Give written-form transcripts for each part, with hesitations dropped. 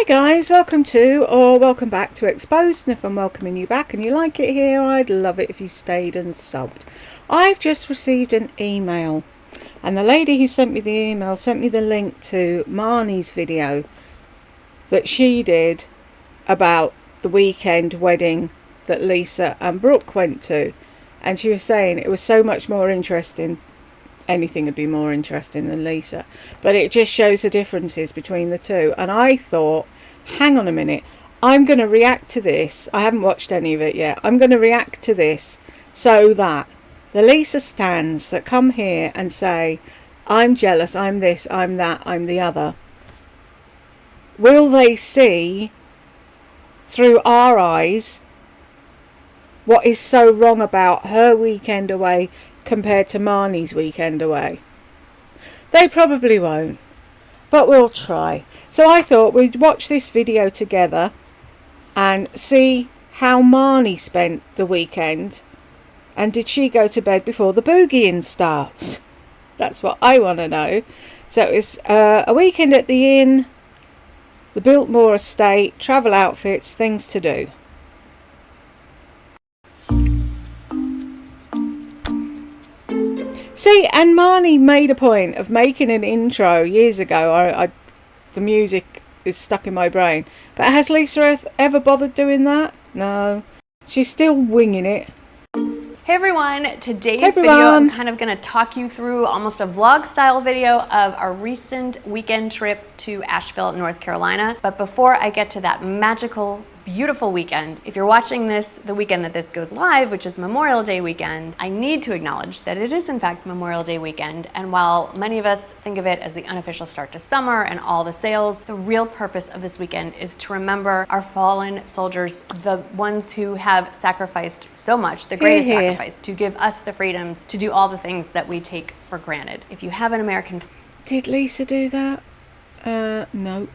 guys, welcome back to Exposed, and if I'm welcoming you back and you like it here, I'd love it if you stayed and subbed. I've just received an email, and the lady who sent me the email sent me the link to Marnie's video that she did about the weekend wedding that Lisa and Brooke went to, and she was saying it was so much more interesting. Anything would be more interesting than Lisa, but it just shows the differences between the two. And I thought, hang on a minute, I'm going to react to this. I haven't watched any of it yet. I'm going to react to this so that the Lisa stans that come here and say, I'm jealous, I'm this, I'm that, I'm the other, will they see through our eyes what is so wrong about her weekend away compared to Marnie's weekend away? They probably won't, but we'll try. So I thought we'd watch this video together and see how Marnie spent the weekend, and did she go to bed before the boogieing starts? That's what I want to know. So it was a weekend at the inn, the Biltmore estate, travel outfits, things to do. See, and Marnie made a point of making an intro years ago. The music is stuck in my brain. But has Lisa ever bothered doing that? No. She's still winging it. Hey everyone, today's video I'm kind of going to talk you through almost a vlog style video of our recent weekend trip to Asheville, North Carolina. But before I get to that magical, beautiful weekend, if you're watching this the weekend that this goes live, which is Memorial Day weekend, I need to acknowledge that it is in fact Memorial Day weekend. And while many of us think of it as the unofficial start to summer and all the sales, the real purpose of this weekend is to remember our fallen soldiers, the ones who have sacrificed so much, the greatest sacrifice, to give us the freedoms to do all the things that we take for granted. If you have an American Did Lisa do that? No.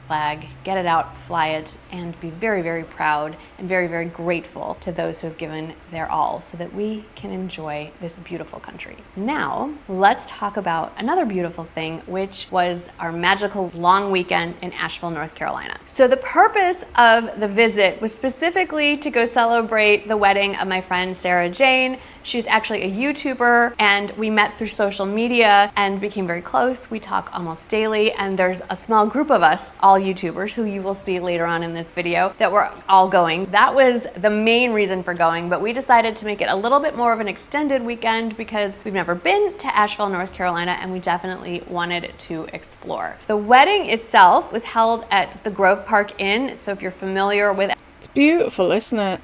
flag, get it out, fly it, and be very, very proud and very, very grateful to those who have given their all so that we can enjoy this beautiful country. Now, let's talk about another beautiful thing, which was our magical long weekend in Asheville, North Carolina. So the purpose of the visit was specifically to go celebrate the wedding of my friend Sarah Jane. She's actually a YouTuber, and we met through social media and became very close. We talk almost daily, and there's a small group of us, all YouTubers, who you will see later on in this video, that were all going. That was the main reason for going, but we decided to make it a little bit more of an extended weekend because we've never been to Asheville, North Carolina, and we definitely wanted to explore. The wedding itself was held at the Grove Park Inn, so if you're familiar with it. It's beautiful, isn't it?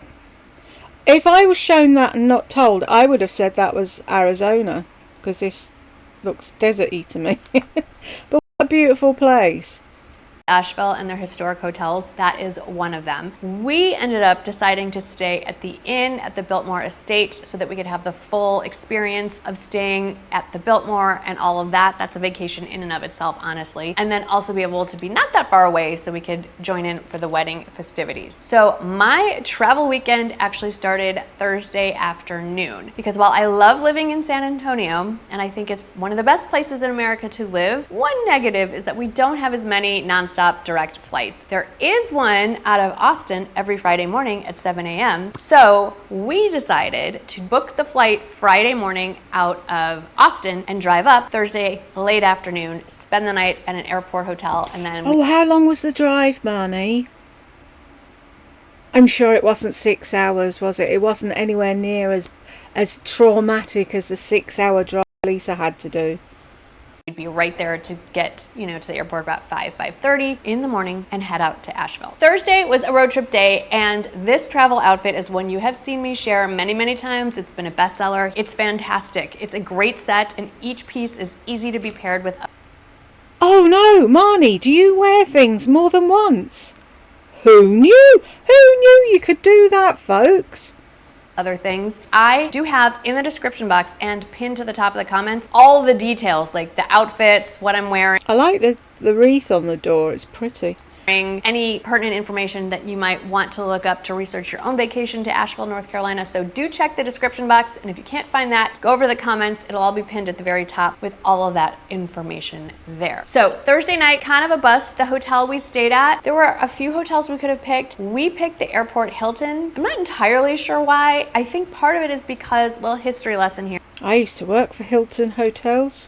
If I was shown that and not told, I would have said that was Arizona, because this looks deserty to me. But what a beautiful place. Asheville and their historic hotels, that is one of them. We ended up deciding to stay at the inn at the Biltmore estate so that we could have the full experience of staying at the Biltmore and all of that. That's a vacation in and of itself, honestly. And then also be able to be not that far away so we could join in for the wedding festivities. So my travel weekend actually started Thursday afternoon, because while I love living in San Antonio, and I think it's one of the best places in America to live, one negative is that we don't have as many nonstop direct flights. There is one out of Austin every Friday morning at 7 a.m. So we decided to book the flight Friday morning out of Austin and drive up Thursday late afternoon, spend the night at an airport hotel, and then... Oh, how long was the drive, Marnie? I'm sure it wasn't 6 hours, was it? It wasn't anywhere near as traumatic as the 6-hour drive Lisa had to do. We'd be right there to get, to the airport about 5:30 in the morning and head out to Asheville. Thursday was a road trip day, and this travel outfit is one you have seen me share many, many times. It's been a bestseller. It's fantastic. It's a great set, and each piece is easy to be paired with. Oh no, Marnie, do you wear things more than once? Who knew? Who knew you could do that, folks? Other things. I do have in the description box and pinned to the top of the comments all the details, like the outfits, what I'm wearing. I like the wreath on the door, it's pretty. any pertinent information that you might want to look up to research your own vacation to Asheville, North Carolina. So do check the description box, and if you can't find that, go over to the comments. It'll all be pinned at the very top with all of that information there. So Thursday night, kind of a bust. The hotel we stayed at, there were a few hotels we could have picked. We picked the Airport Hilton. I'm not entirely sure why. I think part of it is because, little history lesson here. I used to work for Hilton Hotels.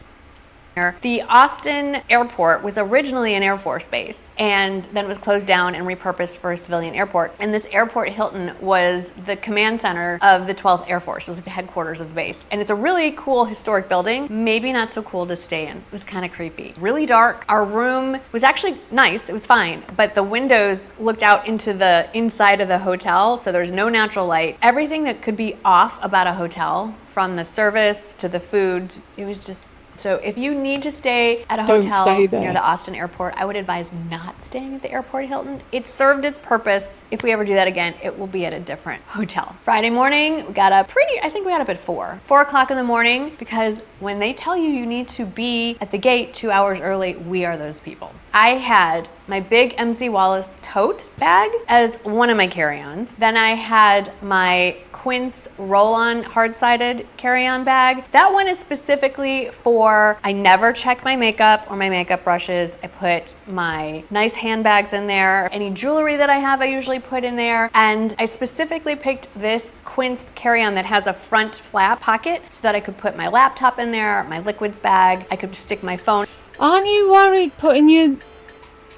The Austin airport was originally an Air Force base and then was closed down and repurposed for a civilian airport. And this Airport Hilton was the command center of the 12th Air Force. It was the headquarters of the base. And it's a really cool historic building, maybe not so cool to stay in. It was kind of creepy. Really dark. Our room was actually nice. It was fine. But the windows looked out into the inside of the hotel, so there's no natural light. Everything that could be off about a hotel, from the service to the food, it was just... So if you need to stay at a hotel near the Austin airport, I would advise not staying at the Airport Hilton. It served its purpose. If we ever do that again, it will be at a different hotel. Friday morning, we got up I think we got up at 4 o'clock in the morning, because when they tell you you need to be at the gate 2 hours early, we are those people. I had my big MZ Wallace tote bag as one of my carry-ons. Then I had my Quince roll-on hard-sided carry-on bag. That one is specifically for, I never check my makeup or my makeup brushes. I put my nice handbags in there. Any jewelry that I have, I usually put in there. And I specifically picked this Quince carry-on that has a front flap pocket so that I could put my laptop in there, my liquids bag. I could stick my phone. Aren't you worried putting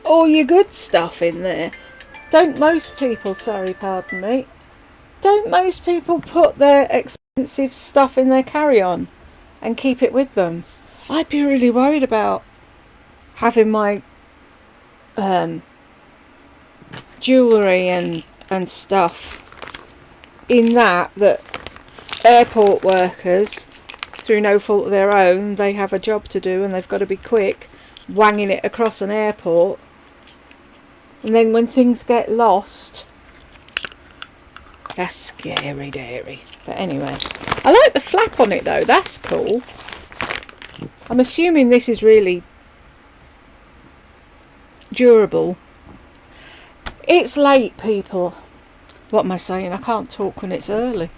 all your good stuff in there? Don't most people, pardon me, don't most people put their expensive stuff in their carry-on and keep it with them? I'd be really worried about having my jewellery and stuff in that airport workers, through no fault of their own, they have a job to do and they've got to be quick, wanging it across an airport. And then when things get lost, that's scary dairy. But anyway, I like the flap on it though. That's cool. I'm assuming this is really durable. It's late, people. What am I saying? I can't talk when it's early.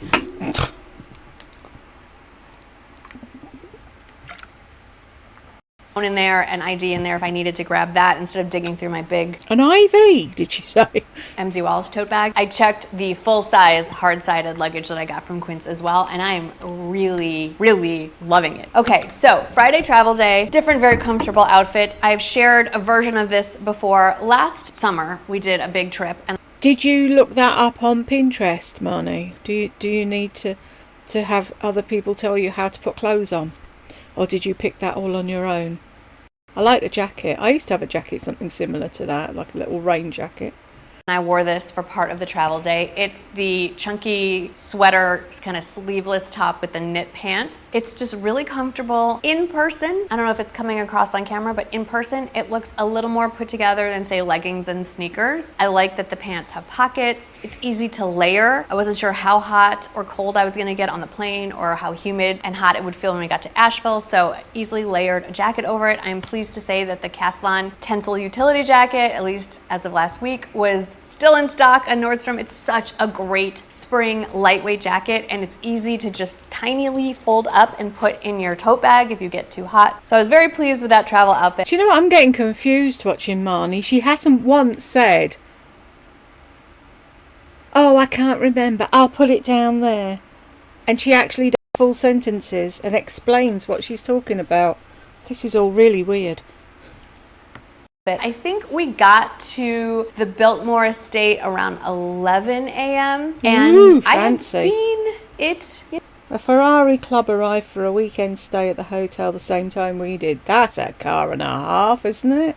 In there, an ID in there if I needed to grab that instead of digging through my big... An IV, did she say? MZ Wallace tote bag. I checked the full-size hard-sided luggage that I got from Quince as well, and I'm really, really loving it. Okay, so Friday travel day, different, very comfortable outfit. I've shared a version of this before. Last summer, we did a big trip. And did you look that up on Pinterest, Marnie? Do you need to have other people tell you how to put clothes on? Or did you pick that all on your own? I like the jacket. I used to have a jacket, something similar to that, like a little rain jacket. I wore this for part of the travel day. It's the chunky sweater, kind of sleeveless top with the knit pants. It's just really comfortable in person. I don't know if it's coming across on camera, but in person, it looks a little more put together than, say, leggings and sneakers. I like that the pants have pockets. It's easy to layer. I wasn't sure how hot or cold I was gonna get on the plane or how humid and hot it would feel when we got to Asheville, so easily layered a jacket over it. I am pleased to say that the Caslon Tencel utility jacket, at least as of last week, was still in stock at Nordstrom. It's such a great spring lightweight jacket, and it's easy to just tinily fold up and put in your tote bag if you get too hot. So I was very pleased with that travel outfit. Do you know what? I'm getting confused watching Marnie. She hasn't once said, "Oh, I can't remember, I'll put it down there." And she actually does full sentences and explains what she's talking about. This is all really weird. I think we got to the Biltmore estate around 11 a.m. and Ooh, I had fancy. seen it. A Ferrari club arrived for a weekend stay at the hotel the same time we did. That's a car and a half, isn't it?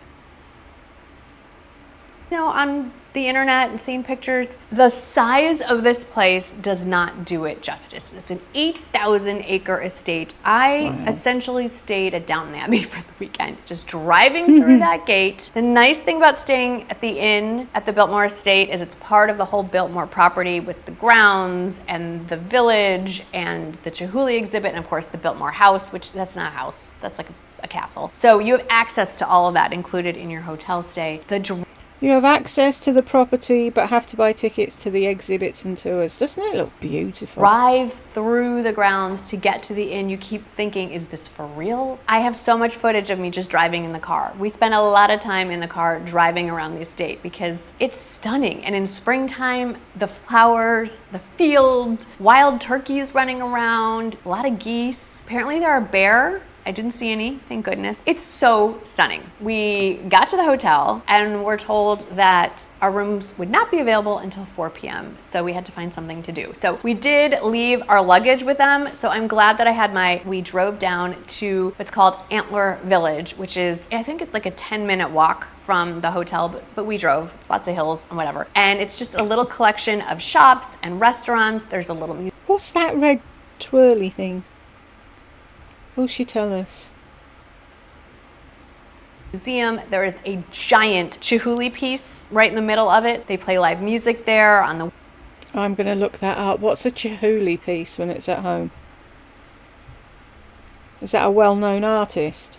You know, on the internet and seeing pictures, the size of this place does not do it justice. It's an 8,000 acre estate. I essentially stayed at Downton Abbey for the weekend, just driving through that gate. The nice thing about staying at the inn at the Biltmore estate is it's part of the whole Biltmore property with the grounds and the village and the Chihuly exhibit and of course the Biltmore house, which that's not a house, that's like a castle. So you have access to all of that included in your hotel stay. You have access to the property but have to buy tickets to the exhibits and tours. Doesn't it look beautiful? Drive through the grounds to get to the inn. You keep thinking, is this for real? I have so much footage of me just driving in the car. We spent a lot of time in the car driving around the estate because it's stunning. And in springtime, the flowers, the fields, wild turkeys running around, a lot of geese. Apparently there are bear. I didn't see any, thank goodness. It's so stunning. We got to the hotel and were told that our rooms would not be available until 4 p.m. So we had to find something to do. So we did leave our luggage with them. So I'm glad that we drove down to what's called Antler Village, which is, I think it's like a 10-minute walk from the hotel, but we drove. It's lots of hills and whatever. And it's just a little collection of shops and restaurants. There's a little museum. What's that red twirly thing? Will she tell us? There is a giant Chihuly piece right in the middle of it. They play live music there on the... I'm going to look that up. What's a Chihuly piece when it's at home? Is that a well-known artist?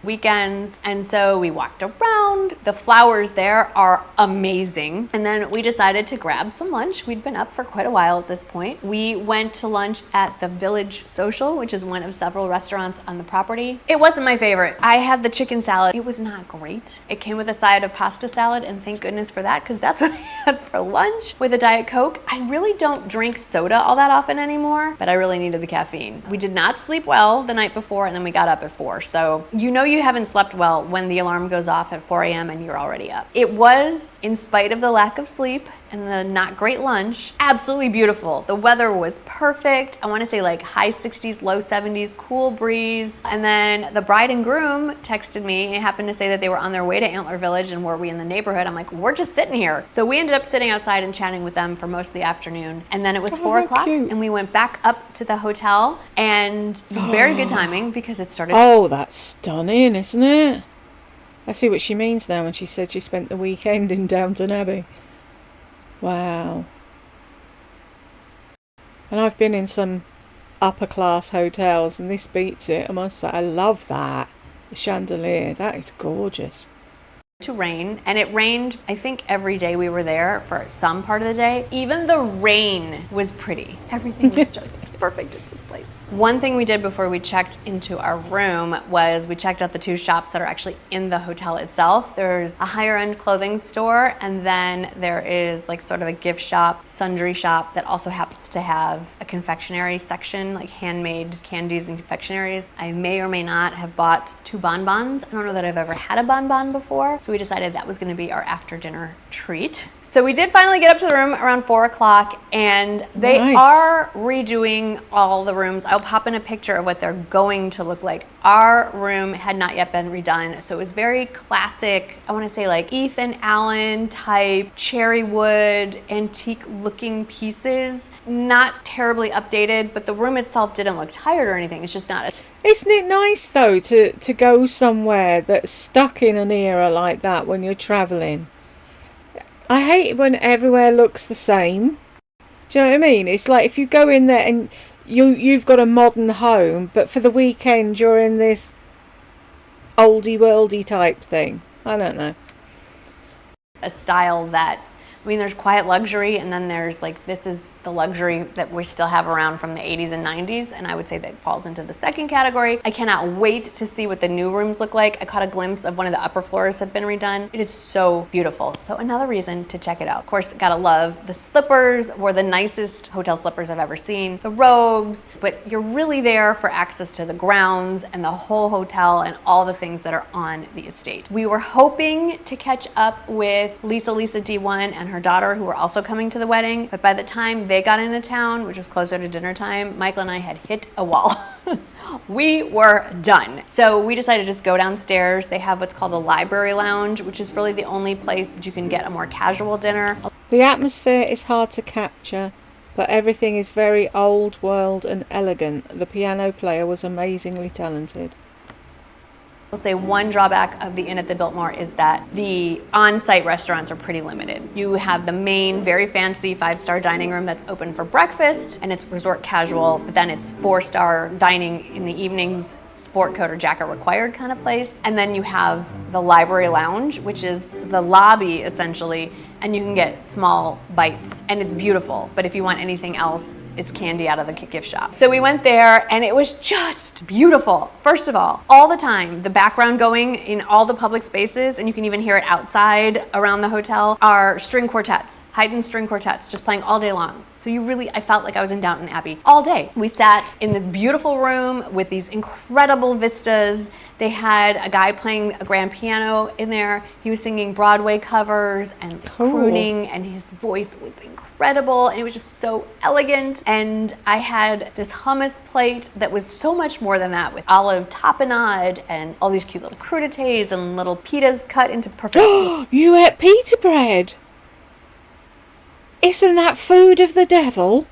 Weekends, and so we walked around. The flowers there are amazing, and then we decided to grab some lunch. We'd been up for quite a while at this point. We went to lunch at the Village Social, which is one of several restaurants on the property. It wasn't my favorite. I had the chicken salad. It was not great. It came with a side of pasta salad, and thank goodness for that, because that's what I had for lunch with a Diet Coke. I really don't drink soda all that often anymore, but I really needed the caffeine. We did not sleep well the night before, and then we got up at 4. So you know you haven't slept well when the alarm goes off at 4 a.m. and you're already up. It was, in spite of the lack of sleep and the not great lunch, absolutely beautiful. The weather was perfect. I want to say like high 60s, low 70s, cool breeze. And then the bride and groom texted me. It happened to say that they were on their way to Antler Village and were we in the neighborhood. I'm like, we're just sitting here. So we ended up sitting outside and chatting with them for most of the afternoon. And then it was 4 o'clock cute. and we went back up to the hotel, and very good timing because it started. Oh, that's stunning, isn't it? I see what she means now when she said she spent the weekend in Downton Abbey. Wow. And I've been in some upper class hotels and this beats it, I must say. I love that. The chandelier, that is gorgeous. To rain, and it rained, I think, every day we were there for some part of the day. Even the rain was pretty. Everything was just perfect at this place. One thing we did before we checked into our room was we checked out the 2 shops that are actually in the hotel itself. There's a higher end clothing store, and then there is like sort of a gift shop, sundry shop that also happens to have a confectionery section, like handmade candies and confectionaries. I may or may not have bought 2 bonbons. I don't know that I've ever had a bonbon before. So we decided that was going to be our after dinner treat. So we did finally get up to the room around 4 o'clock, and they are redoing all the rooms. I'll pop in a picture of what they're going to look like. Our room had not yet been redone, so it was very classic, I want to say like Ethan Allen type, cherry wood, antique looking pieces. Not terribly updated, but the room itself didn't look tired or anything. It's just not. Isn't it nice though to go somewhere that's stuck in an era like that when you're travelling? I hate when everywhere looks the same. Do you know what I mean? It's like if you go in there and you've got a modern home, but for the weekend you're in this oldie worldy type thing. I don't know. A style that's, I mean, there's quiet luxury, and then there's like, this is the luxury that we still have around from the 80s and 90s, and I would say that falls into the second category. I cannot wait to see what the new rooms look like. I caught a glimpse of one of the upper floors have been redone. It is so beautiful. So another reason to check it out. Of course, gotta love the slippers. Were the nicest hotel slippers I've ever seen. The robes, but you're really there for access to the grounds and the whole hotel and all the things that are on the estate. We were hoping to catch up with Lisa D1 and her daughter, who were also coming to the wedding, but by the time they got into town, which was closer to dinner time, Michael and I had hit a wall. We were done. So we decided to just go downstairs. They have what's called the library lounge, which is really the only place that you can get a more casual dinner. The atmosphere is hard to capture, but everything is very old world and elegant. The piano player was amazingly talented. I'll say one drawback of the inn at the Biltmore is that the on-site restaurants are pretty limited. You have the main, very fancy 5-star dining room that's open for breakfast, and it's resort casual, but then it's 4-star dining in the evenings, sport coat or jacket required kind of place. And then you have the library lounge, which is the lobby essentially, and you can get small bites and it's beautiful. But if you want anything else, it's candy out of the gift shop. So we went there and it was just beautiful. First of all the time, the background going in all the public spaces, and you can even hear it outside around the hotel, are string quartets, heightened string quartets, just playing all day long. So I felt like I was in Downton Abbey all day. We sat in this beautiful room with these incredible vistas. They had a guy playing a grand piano in there. He was singing Broadway covers and crooning, and his voice was incredible, and it was just so elegant. And I had this hummus plate that was so much more than that, with olive tapenade and all these cute little crudités and little pitas cut into perfect. You ate pita bread? Isn't that food of the devil?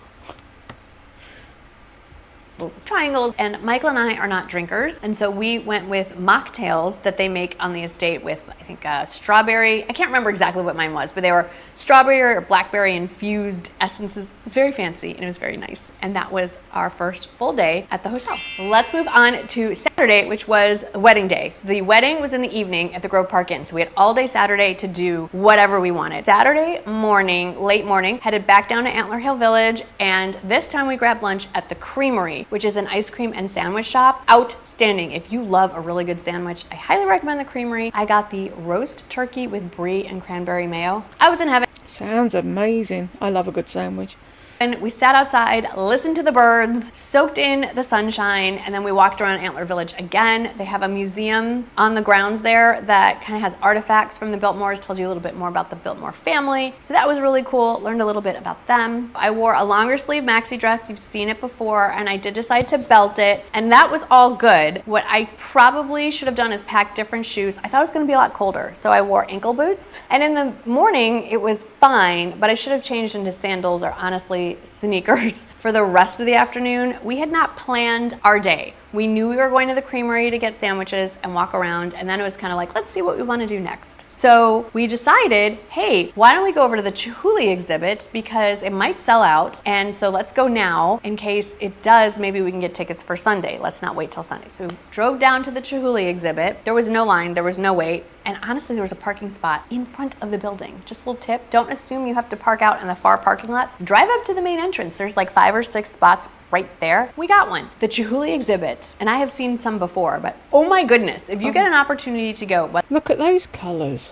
Triangles. And Michael and I are not drinkers, and so we went with mocktails that they make on the estate with, I think, strawberry. I can't remember exactly what mine was, but they were strawberry or blackberry infused essences. It was very fancy and it was very nice. And that was our first full day at the hotel. Let's move on to Saturday, which was wedding day. So the wedding was in the evening at the Grove Park Inn. So we had all day Saturday to do whatever we wanted. Saturday morning, late morning, headed back down to Antler Hill Village, and this time we grabbed lunch at the Creamery, which is an ice cream and sandwich shop. Outstanding. If you love a really good sandwich, I highly recommend the Creamery. I got the roast turkey with brie and cranberry mayo. I was in heaven. Sounds amazing. I love a good sandwich. And we sat outside, listened to the birds, soaked in the sunshine, and then we walked around Antler Village again. They have a museum on the grounds there that kind of has artifacts from the Biltmores, tells you a little bit more about the Biltmore family. So that was really cool, learned a little bit about them. I wore a longer sleeve maxi dress, you've seen it before, and I did decide to belt it, and that was all good. What I probably should have done is pack different shoes. I thought it was gonna be a lot colder, so I wore ankle boots. And in the morning, it was fine, but I should have changed into sandals or honestly sneakers for the rest of the afternoon. We had not planned our day. We knew we were going to the Creamery to get sandwiches and walk around, and then it was kind of like, let's see what we want to do next. So we decided, hey, why don't we go over to the Chihuly exhibit, because it might sell out, and so let's go now. In case it does, maybe we can get tickets for Sunday. Let's not wait till Sunday. So we drove down to the Chihuly exhibit. There was no line, there was no wait, and honestly, there was a parking spot in front of the building. Just a little tip, don't assume you have to park out in the far parking lots. Drive up to the main entrance. There's like 5 or 6 spots right there. We got one. The Chihuly exhibit, and I have seen some before, but oh my goodness, if you get an opportunity to go. Look at those colours.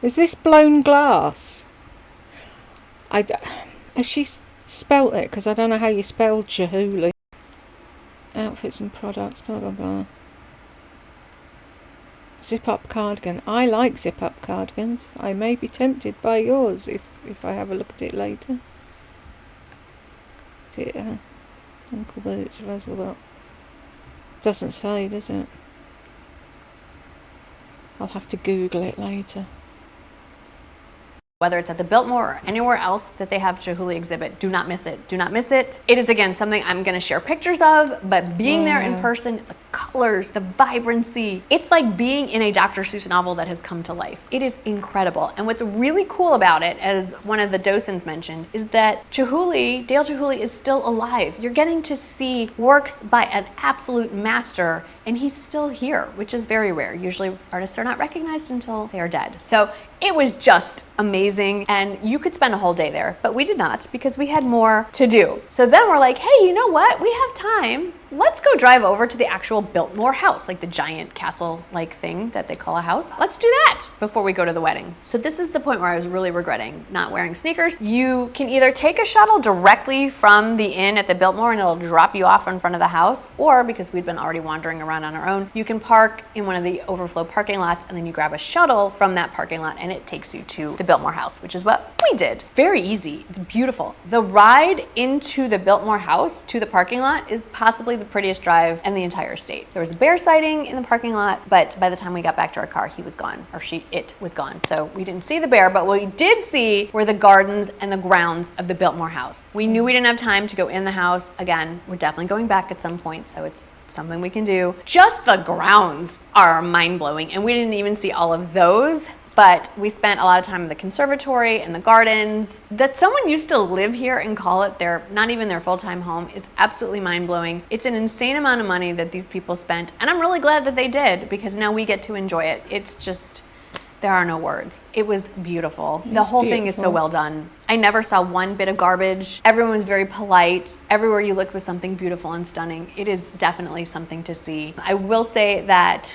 Is this blown glass? Has she spelt it? Because I don't know how you spell Chihuly. Outfits and products, blah blah blah. Zip up cardigan. I like zip up cardigans. I may be tempted by yours if I have a look at it later. Is it ankle boots, razzle up? Doesn't say, does it? I'll have to Google it later. Whether it's at the Biltmore or anywhere else that they have Chihuly exhibit, do not miss it. Do not miss it. It is, again, something I'm going to share pictures of, but being there in person, the colors, the vibrancy, it's like being in a Dr. Seuss novel that has come to life. It is incredible. And what's really cool about it, as one of the docents mentioned, is that Chihuly, Dale Chihuly, is still alive. You're getting to see works by an absolute master, and he's still here, which is very rare. Usually artists are not recognized until they are dead. So it was just amazing, and you could spend a whole day there, but we did not because we had more to do. So then we're like, hey, you know what? We have time. Let's go drive over to the actual Biltmore house, like the giant castle-like thing that they call a house. Let's do that before we go to the wedding. So this is the point where I was really regretting not wearing sneakers. You can either take a shuttle directly from the inn at the Biltmore and it'll drop you off in front of the house, or because we'd been already wandering around on our own, you can park in one of the overflow parking lots and then you grab a shuttle from that parking lot and it takes you to the Biltmore house, which is what we did. Very easy. It's beautiful. The ride into the Biltmore house to the parking lot is possibly the prettiest drive in the entire state. There was a bear sighting in the parking lot, but by the time we got back to our car, he was gone, or it was gone. So we didn't see the bear, but what we did see were the gardens and the grounds of the Biltmore house. We knew we didn't have time to go in the house. Again, we're definitely going back at some point, so it's something we can do. Just the grounds are mind-blowing, and we didn't even see all of those. but we spent a lot of time in the conservatory and the gardens. That someone used to live here and call it not even their full-time home is absolutely mind-blowing. It's an insane amount of money that these people spent, and I'm really glad that they did, because now we get to enjoy it. It's just, there are no words. It was beautiful. The whole thing is so well done. I never saw one bit of garbage. Everyone was very polite. Everywhere you looked was something beautiful and stunning. It is definitely something to see. I will say that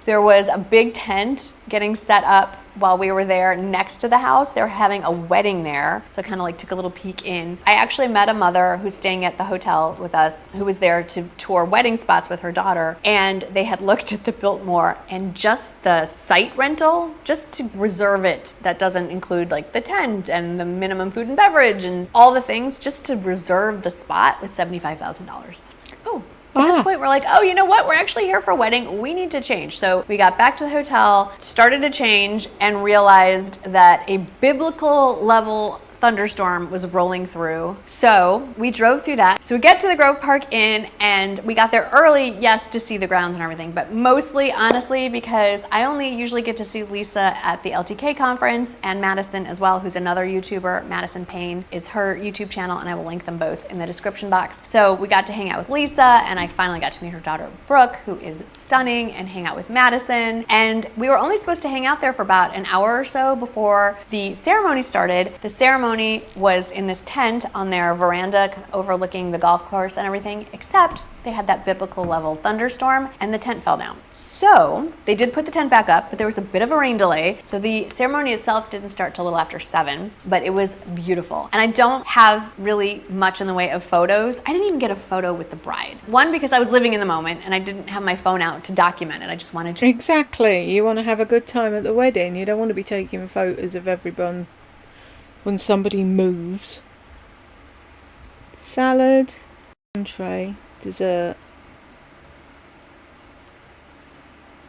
there was a big tent getting set up while we were there next to the house. They were having a wedding there, so I kind of like took a little peek in. I actually met a mother who's staying at the hotel with us who was there to tour wedding spots with her daughter, and they had looked at the Biltmore, and just the site rental, just to reserve it, that doesn't include like the tent and the minimum food and beverage and all the things, just to reserve the spot was $75,000. Oh. At this point, we're like, oh, you know what? We're actually here for a wedding. We need to change. So we got back to the hotel, started to change, and realized that a biblical level thunderstorm was rolling through. So we drove through that. So we get to the Grove Park Inn, and we got there early, yes, to see the grounds and everything, but mostly, honestly, because I only usually get to see Lisa at the LTK conference, and Madison as well, who's another YouTuber. Madison Payne is her YouTube channel, and I will link them both in the description box. So we got to hang out with Lisa, and I finally got to meet her daughter, Brooke, who is stunning, and hang out with Madison. And we were only supposed to hang out there for about an hour or so before the ceremony started. The ceremony was in this tent on their veranda overlooking the golf course and everything, except they had that biblical level thunderstorm and the tent fell down. So they did put the tent back up, but there was a bit of a rain delay. So the ceremony itself didn't start till a little after 7, but it was beautiful. And I don't have really much in the way of photos. I didn't even get a photo with the bride. One, because I was living in the moment and I didn't have my phone out to document it. I just wanted to. Exactly. You want to have a good time at the wedding. You don't want to be taking photos of everyone when somebody moves. Salad, entree, dessert.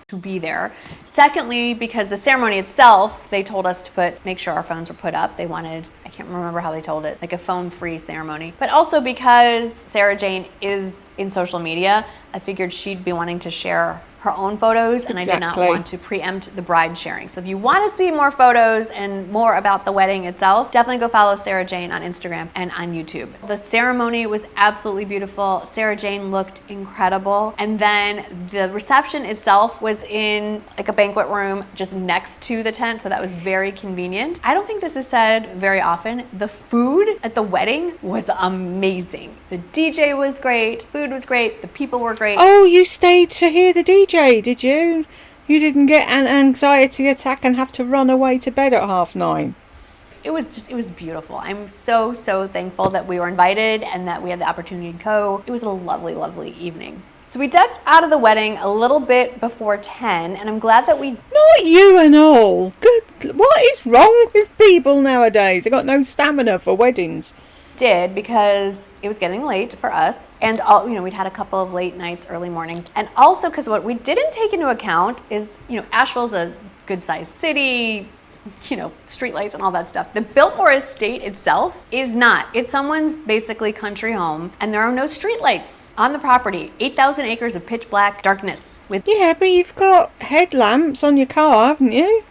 To be there. Secondly, because the ceremony itself, they told us to make sure our phones were put up. They wanted, I can't remember how they told it, like a phone-free ceremony. But also because Sarah Jane is in social media, I figured she'd be wanting to share her own photos, and I did not want to preempt the bride sharing. So if you want to see more photos and more about the wedding itself, definitely go follow Sarah Jane on Instagram and on YouTube. The ceremony was absolutely beautiful. Sarah Jane looked incredible. And then the reception itself was in like a banquet room just next to the tent, so that was very convenient. I don't think this is said very often. The food at the wedding was amazing. The DJ was great, food was great, the people were great. Oh, you stayed to hear the DJ, did you? You didn't get an anxiety attack and have to run away to bed at 9:30. It was beautiful. I'm so thankful that we were invited and that we had the opportunity to go. It was a lovely, lovely evening. So we ducked out of the wedding a little bit before 10, and I'm glad that we... Not you and all. Good. What is wrong with people nowadays? They got no stamina for weddings. Did, because it was getting late for us, and all, we'd had a couple of late nights, early mornings, and also because what we didn't take into account is, Asheville's a good sized city, streetlights and all that stuff. The Biltmore estate itself is not. It's someone's basically country home, and there are no streetlights on the property. 8,000 acres of pitch black darkness with... Yeah, but you've got headlamps on your car, haven't you?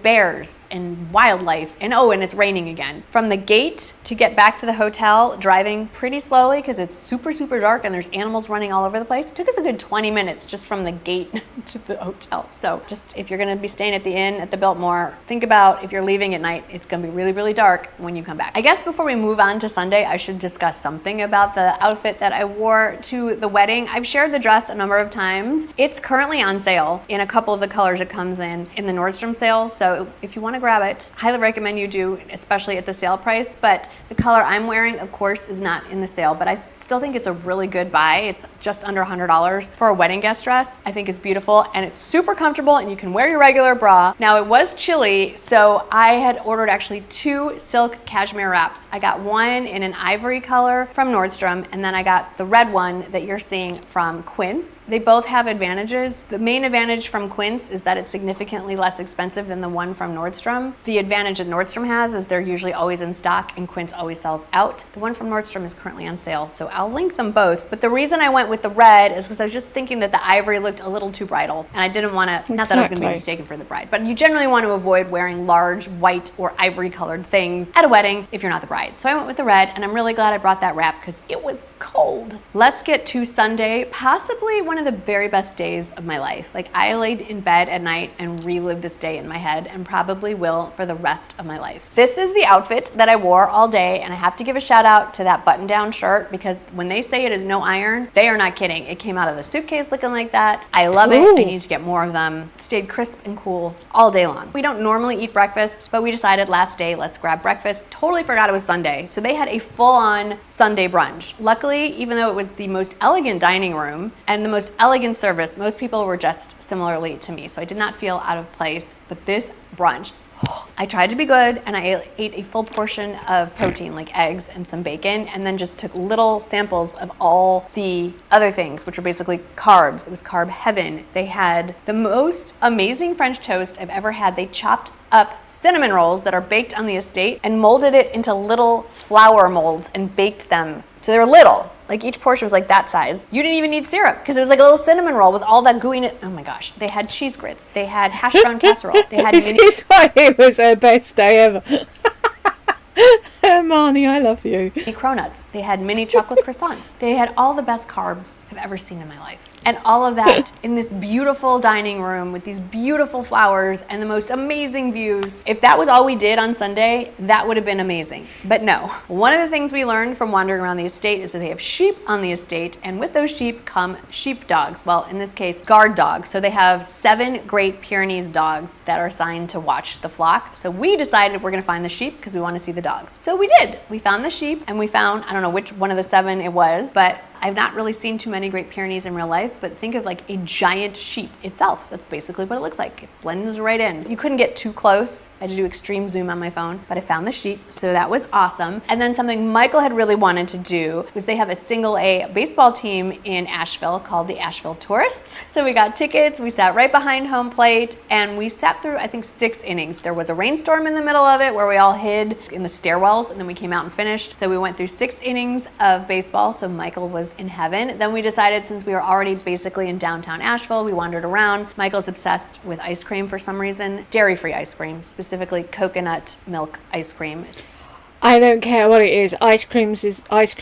Bears and wildlife, and it's raining again. From the gate to get back to the hotel, driving pretty slowly because it's super dark and there's animals running all over the place. It took us a good 20 minutes just from the gate to the hotel. So just if you're going to be staying at the inn at the Biltmore, think about if you're leaving at night, it's going to be really dark when you come back. I guess before we move on to Sunday, I should discuss something about the outfit that I wore to the wedding. I've shared the dress a number of times. It's currently on sale in a couple of the colors it comes in the Nordstrom sale. So if you want to grab it, highly recommend you do, especially at the sale price. But the color I'm wearing, of course, is not in the sale, but I still think it's a really good buy. It's just under $100 for a wedding guest dress. I think it's beautiful and it's super comfortable, and you can wear your regular bra. Now, it was chilly, so I had ordered actually 2 silk cashmere wraps. I got one in an ivory color from Nordstrom, and then I got the red one that you're seeing from Quince. They both have advantages. The main advantage from Quince is that it's significantly less expensive than the one from Nordstrom. Nordstrom. The advantage that Nordstrom has is they're usually always in stock and Quince always sells out. The one from Nordstrom is currently on sale, so I'll link them both. But the reason I went with the red is because I was just thinking that the ivory looked a little too bridal, and I didn't want to, not that I was going to be mistaken for the bride, but you generally want to avoid wearing large white or ivory colored things at a wedding if you're not the bride. So I went with the red, and I'm really glad I brought that wrap because it was cold. Let's get to Sunday, possibly one of the very best days of my life. Like, I laid in bed at night and relived this day in my head, and probably will for the rest of my life. This is the outfit that I wore all day, and I have to give a shout out to that button-down shirt because when they say it is no iron, they are not kidding. It came out of the suitcase looking like that. I love it. I need to get more of them. It stayed crisp and cool all day long. We don't normally eat breakfast, but we decided last day, let's grab breakfast. Totally forgot it was Sunday. So they had a full-on Sunday brunch. Luckily, even though it was the most elegant dining room and the most elegant service, most people were dressed similarly to me. So I did not feel out of place, but this brunch, I tried to be good, and I ate a full portion of protein like eggs and some bacon, and then just took little samples of all the other things, which were basically carbs. It was carb heaven. They had the most amazing French toast I've ever had. They chopped up cinnamon rolls that are baked on the estate and molded it into little flour molds and baked them. So they were little. Like, each portion was like that size. You didn't even need syrup because it was like a little cinnamon roll with all that gooey. Oh my gosh. They had cheese grits. They had hash brown casserole. They had This is why it was her best day ever. Marnie, I love you. Mini cronuts. They had mini chocolate croissants. They had all the best carbs I've ever seen in my life. And all of that in this beautiful dining room with these beautiful flowers and the most amazing views. If that was all we did on Sunday, that would have been amazing. But no. One of the things we learned from wandering around the estate is that they have sheep on the estate, and with those sheep come sheep dogs. Well, in this case, guard dogs. So they have 7 Great Pyrenees dogs that are assigned to watch the flock. So we decided we're going to find the sheep because we want to see the dogs. So we did. We found the sheep, and we found, I don't know which one of the 7 it was, but I've not really seen too many Great Pyrenees in real life, but think of like a giant sheep itself. That's basically what it looks like. It blends right in. You couldn't get too close. I had to do extreme zoom on my phone, but I found the sheep, so that was awesome. And then something Michael had really wanted to do was they have a single A baseball team in Asheville called the Asheville Tourists. So we got tickets, we sat right behind home plate, and we sat through, I think, 6 innings. There was a rainstorm in the middle of it where we all hid in the stairwells, and then we came out and finished. So we went through 6 innings of baseball, so Michael was in heaven. Then we decided, since we were already basically in downtown Asheville, we wandered around. Michael's obsessed with ice cream for some reason, dairy-free ice cream, specifically coconut milk ice cream. I don't care what it is. Ice cream's ice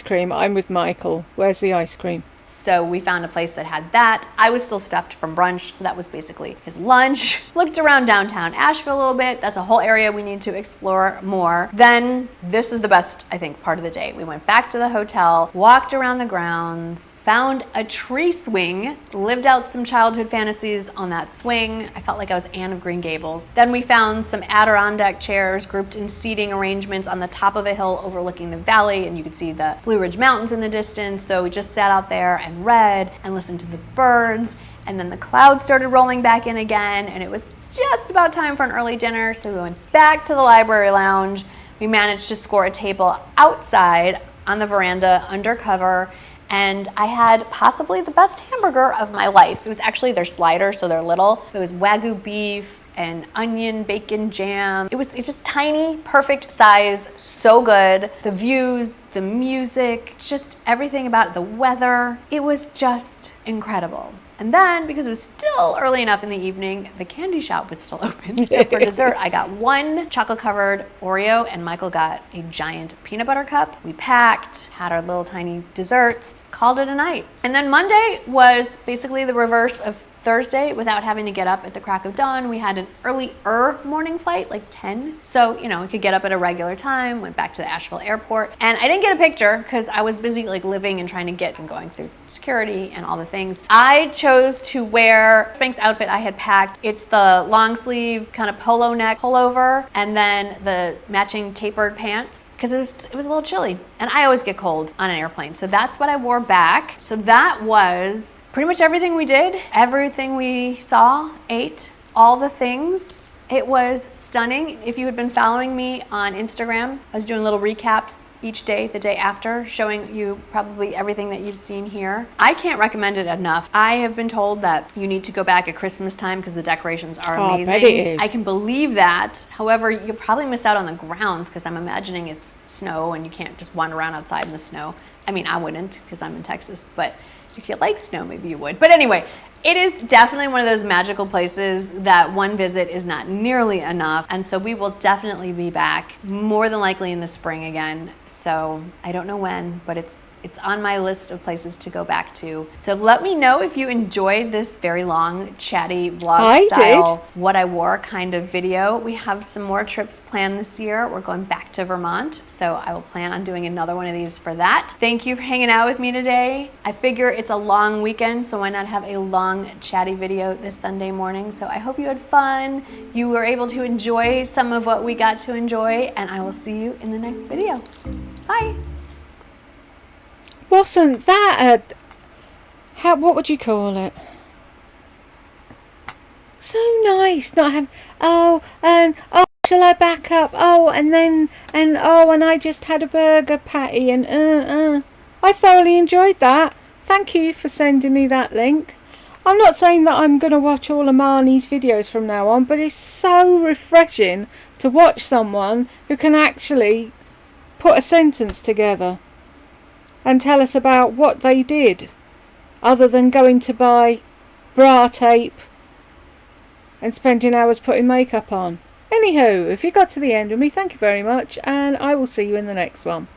cream. I'm with Michael. Where's the ice cream? So we found a place that had that. I was still stuffed from brunch, so that was basically his lunch. Looked around downtown Asheville a little bit. That's a whole area we need to explore more. Then this is the best, I think, part of the day. We went back to the hotel, walked around the grounds, found a tree swing, lived out some childhood fantasies on that swing. I felt like I was Anne of Green Gables. Then we found some Adirondack chairs grouped in seating arrangements on the top of a hill overlooking the valley, and you could see the Blue Ridge Mountains in the distance. So we just sat out there and read and listened to the birds, and then the clouds started rolling back in again, and it was just about time for an early dinner. So we went back to the library lounge. We managed to score a table outside on the veranda under cover, and I had possibly the best hamburger of my life. It was actually their slider, so they're little. It was Wagyu beef and onion bacon jam. It's just tiny, perfect size, so good. The views, the music, just everything about it, the weather. It was just incredible. And then, because it was still early enough in the evening, the candy shop was still open. So for dessert, I got 1 chocolate-covered Oreo, and Michael got a giant peanut butter cup. We packed, had our little tiny desserts, called it a night. And then Monday was basically the reverse of Thursday without having to get up at the crack of dawn. We had an early morning flight, like 10. So, we could get up at a regular time, went back to the Asheville airport. And I didn't get a picture because I was busy living and trying to get and going through security and all the things. I chose to wear Spanx outfit I had packed. It's the long sleeve kind of polo neck pullover and then the matching tapered pants because it was a little chilly. And I always get cold on an airplane. So that's what I wore back. So that was pretty much everything we did, everything we saw, ate, all the things. It was stunning. If you had been following me on Instagram, I was doing little recaps each day, the day after, showing you probably everything that you've seen here. I can't recommend it enough. I have been told that you need to go back at Christmas time because the decorations are amazing. I bet it is. I can believe that. However, you'll probably miss out on the grounds because I'm imagining it's snow and you can't just wander around outside in the snow. I mean, I wouldn't because I'm in Texas, but if you like snow, maybe you would. But anyway, it is definitely one of those magical places that one visit is not nearly enough. And so we will definitely be back, more than likely in the spring again. So I don't know when, but it's on my list of places to go back to. So let me know if you enjoyed this very long, chatty vlog style, what I wore kind of video. We have some more trips planned this year. We're going back to Vermont, so I will plan on doing another one of these for that. Thank you for hanging out with me today. I figure it's a long weekend, so why not have a long, chatty video this Sunday morning? So I hope you had fun. You were able to enjoy some of what we got to enjoy, and I will see you in the next video. Bye. Wasn't that what would you call it? So nice not having, shall I back up? And I just had a burger patty and I thoroughly enjoyed that. Thank you for sending me that link. I'm not saying that I'm going to watch all of Marnie's videos from now on, but it's so refreshing to watch someone who can actually put a sentence together and tell us about what they did, other than going to buy bra tape and spending hours putting makeup on. Anywho, if you got to the end with me, thank you very much, and I will see you in the next one.